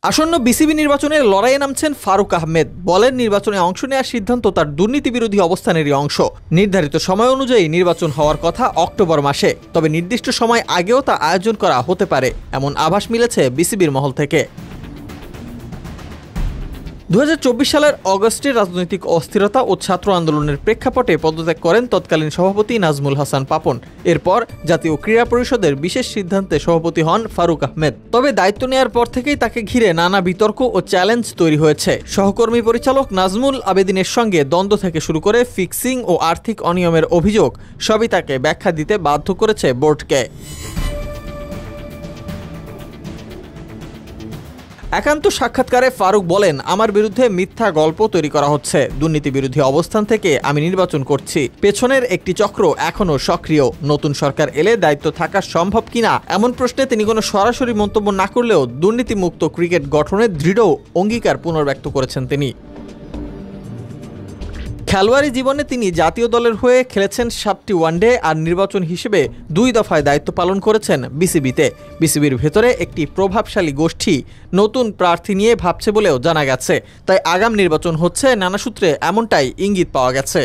আসন্ন বিসিবি নির্বাচনের লড়াইয়ে নামছেন ফারুক আহমেদ। বলেন, নির্বাচনে অংশ নেওয়ার সিদ্ধান্ত তার দুর্নীতি বিরোধী অবস্থানেরই অংশ। নির্ধারিত সময় অনুযায়ী নির্বাচন হওয়ার কথা অক্টোবর মাসে, তবে নির্দিষ্ট সময় আগেও তা আয়োজন করা হতে পারে এমন আভাস মিলেছে বিসিবির মহল থেকে। 2024 সালের অগস্টে রাজনৈতিক অস্থিরতা ও ছাত্র আন্দোলনের প্রেক্ষাপটে পদত্যাগ করেন তৎকালীন সভাপতি নাজমুল হাসান পাপন। এরপর জাতীয় ক্রীড়া পরিষদের বিশেষ সিদ্ধান্তে সভাপতি হন ফারুক আহমেদ। তবে দায়িত্ব নেয়ার পর থেকেই তাকে ঘিরে নানা বিতর্ক ও চ্যালেঞ্জ তৈরি হয়েছে। সহকর্মী পরিচালক নাজমুল আবেদিনের সঙ্গে দ্বন্দ্ব থেকে শুরু করে ফিক্সিং ও আর্থিক অনিয়মের অভিযোগ সবই তাকে ব্যাখ্যা দিতে বাধ্য করেছে বোর্ডকে। একান্ত সাক্ষাৎকারে ফারুক বলেন, আমার বিরুদ্ধে মিথ্যা গল্প তৈরি করা হচ্ছে। দুর্নীতি বিরোধী অবস্থান থেকে আমি নির্বাচন করছি। পেছনের একটি চক্র এখনও সক্রিয়। নতুন সরকার এলে দায়িত্ব থাকা সম্ভব কিনা এমন প্রশ্নে তিনি কোনো সরাসরি মন্তব্য না করলেও দুর্নীতিমুক্ত ক্রিকেট গঠনের দৃঢ় অঙ্গীকার পুনর্ব্যক্ত করেছেন তিনি। খেলোয়াড়ি জীবনে তিনি জাতীয় দলের হয়ে খেলেছেন 7টি ওয়ানডে আর নির্বাচন হিসেবে 2 দফায় দায়িত্ব পালন করেছেন বিসিবিতে। বিসিবির ভেতরে একটি প্রভাবশালী গোষ্ঠী নতুন প্রার্থী নিয়ে ভাবছে বলেও জানা গেছে। তাই আগাম নির্বাচন হচ্ছে নানা সূত্রে এমনটাই ইঙ্গিত পাওয়া গেছে।